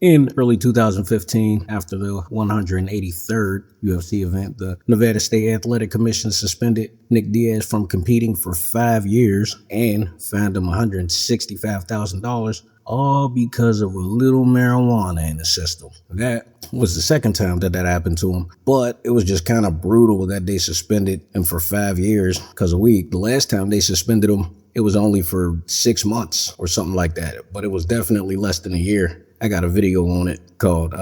In early 2015, after the 183rd UFC event, the Nevada State Athletic Commission suspended Nick Diaz from competing for 5 years and fined him $165,000, all because of a little marijuana in the system. That was the second time that happened to him, but it was just kind of brutal that they suspended him for 5 years because of weed. The last time they suspended him, it was only for 6 months or something like that, but it was definitely less than a year. I got a video on it called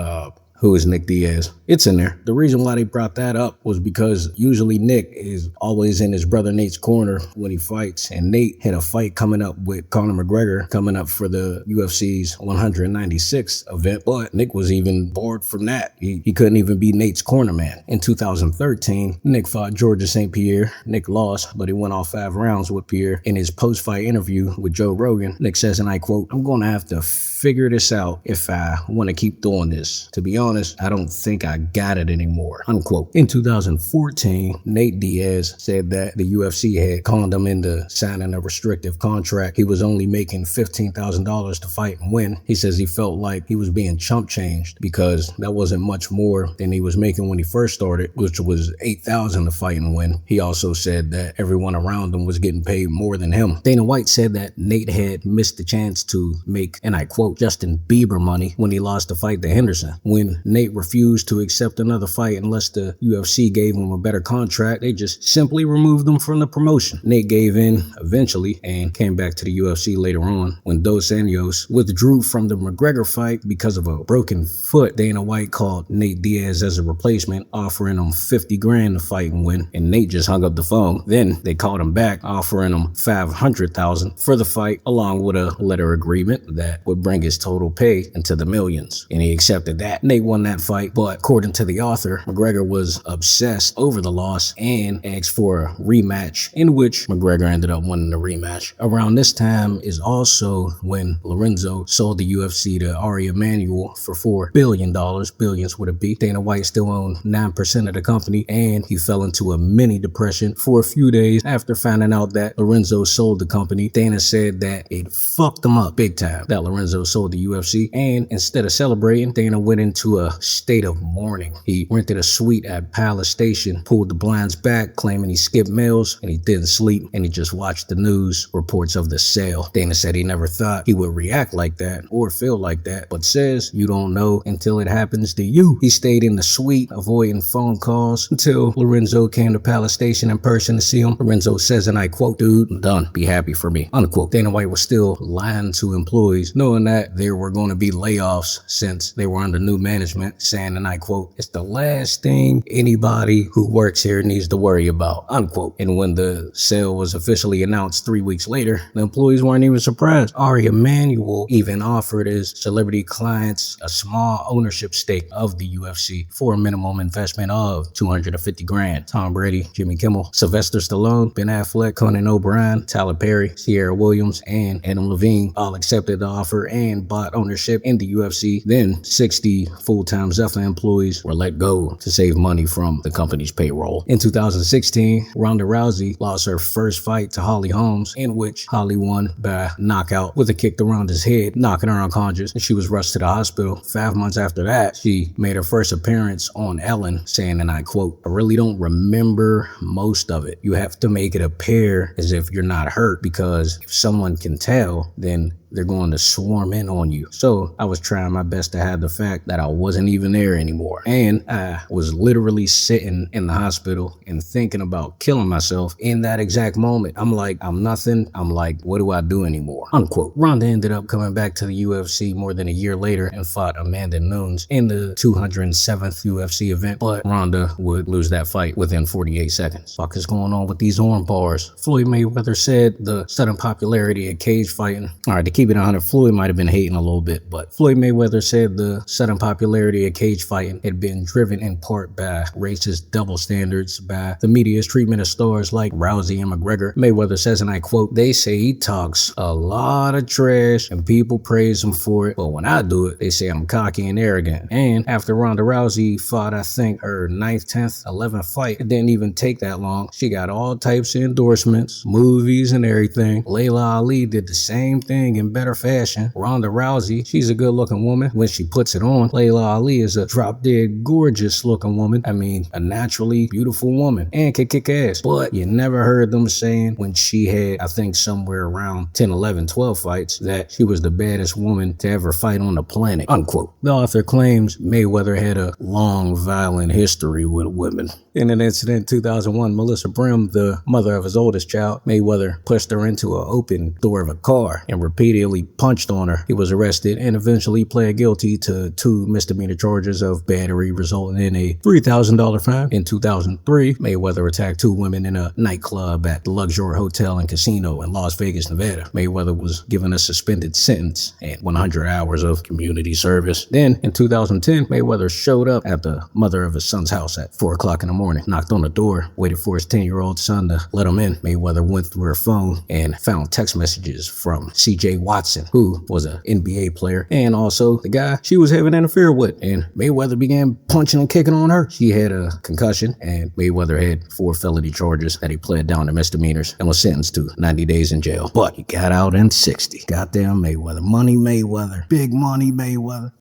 Who is Nick Diaz? It's in there. The reason why they brought that up was because usually Nick is always in his brother Nate's corner when he fights, and Nate had a fight coming up with Conor McGregor coming up for the UFC's 196th event, but Nick was even bored from that. He couldn't even be Nate's corner man. In 2013, Nick fought Georges St. Pierre. Nick lost, but he went off 5 rounds with Pierre. In his post-fight interview with Joe Rogan, Nick says, and I quote, "I'm going to have to figure this out if I want to keep doing this. To be honest, I don't think I got it anymore," unquote. In 2014, Nate Diaz said that the UFC had conned him into signing a restrictive contract. He was only making $15,000 to fight and win. He says he felt like he was being chump changed because that wasn't much more than he was making when he first started, which was $8,000 to fight and win. He also said that everyone around him was getting paid more than him. Dana White said that Nate had missed the chance to make, and I quote, Justin Bieber money when he lost the fight to Henderson. When Nate refused to accept another fight unless the UFC gave him a better contract, they just simply removed him from the promotion. Nate gave in eventually and came back to the UFC later on. When Dos Anjos withdrew from the McGregor fight because of a broken foot, Dana White called Nate Diaz as a replacement, offering him $50,000 to fight and win, and Nate just hung up the phone. Then they called him back, offering him $500,000 for the fight, along with a letter agreement that would bring his total pay into the millions, and he accepted that. Nate won that fight, but according to the author, McGregor was obsessed over the loss and asked for a rematch, in which McGregor ended up winning the rematch. Around this time is also when Lorenzo sold the UFC to Emanuel for $4 billion, billions with a B. Dana White still owned 9% of the company, and he fell into a mini depression for a few days after finding out that Lorenzo sold the company. Dana said that it fucked him up big time that Lorenzo sold the UFC, and instead of celebrating, Dana went into a state of mourning. He rented a suite at Palace Station, pulled the blinds back, claiming he skipped meals, and he didn't sleep, and he just watched the news reports of the sale. Dana said he never thought he would react like that or feel like that, but says you don't know until it happens to you. He stayed in the suite, avoiding phone calls until Lorenzo came to Palace Station in person to see him. Lorenzo says, and I quote, "Dude, I'm done. Be happy for me," unquote. Dana White was still lying to employees, knowing that there were going to be layoffs since they were under new management, saying, and I quote, "It's the last thing anybody who works here needs to worry about," unquote. And when the sale was officially announced 3 weeks later, the employees weren't even surprised. Ari Emanuel even offered his celebrity clients a small ownership stake of the UFC for a minimum investment of $250,000. Tom Brady, Jimmy Kimmel, Sylvester Stallone, Ben Affleck, Conan O'Brien, Tyler Perry, Sierra Williams, and Adam Levine all accepted the offer and bought ownership in the UFC. Then 60 full-time Zuffa employees were let go to save money from the company's payroll. In 2016, Ronda Rousey lost her first fight to Holly Holmes, in which Holly won by knockout with a kick to Ronda's head, knocking her unconscious, and she was rushed to the hospital. 5 months after that, she made her first appearance on Ellen, saying, and I quote, "I really don't remember most of it. You have to make it appear as if you're not hurt, because if someone can tell, then they're going to swarm in on you. So I was trying my best to hide the fact that I wasn't even there anymore. And I was literally sitting in the hospital and thinking about killing myself in that exact moment. I'm like, I'm nothing. I'm like, what do I do anymore?" Unquote. Ronda ended up coming back to the UFC more than a year later and fought Amanda Nunes in the 207th UFC event, but Ronda would lose that fight within 48 seconds. Fuck is going on with these arm bars? Floyd Mayweather said the sudden popularity of cage fighting. All right, to keep it 100, Floyd might have been hating a little bit, but Floyd Mayweather said the sudden popularity of cage fighting had been driven in part by racist double standards by the media's treatment of stars like Rousey and McGregor. Mayweather says, and I quote, "They say he talks a lot of trash and people praise him for it, but when I do it, they say I'm cocky and arrogant." And after Ronda Rousey fought, I think, her 9th, 10th, 11th fight, it didn't even take that long. She got all types of endorsements, movies and everything. Layla Ali did the same thing and in better fashion. Ronda Rousey, she's a good looking woman when she puts it on. Layla Ali is a drop dead gorgeous looking woman. I mean, a naturally beautiful woman and can kick ass. But you never heard them saying when she had, I think somewhere around 10, 11, 12 fights, that she was the baddest woman to ever fight on the planet, unquote. The author claims Mayweather had a long, violent history with women. In an incident in 2001, Melissa Brim, the mother of his oldest child, Mayweather pushed her into an open door of a car and repeatedly punched on her. He was arrested and eventually pled guilty to 2 misdemeanor charges of battery, resulting in a $3,000 fine. In 2003, Mayweather attacked 2 women in a nightclub at the Luxor Hotel and Casino in Las Vegas, Nevada. Mayweather was given a suspended sentence and 100 hours of community service. Then, in 2010, Mayweather showed up at the mother of his son's house at 4 o'clock in the morning, knocked on the door, waited for his 10-year-old son to let him in. Mayweather went through her phone and found text messages from C.J. Watson, who was an NBA player, and also the guy she was having an affair with. And Mayweather began punching and kicking on her. She had a concussion, and Mayweather had 4 felony charges that he pled down to misdemeanors and was sentenced to 90 days in jail. But he got out in 60. Goddamn Mayweather. Money Mayweather. Big money Mayweather.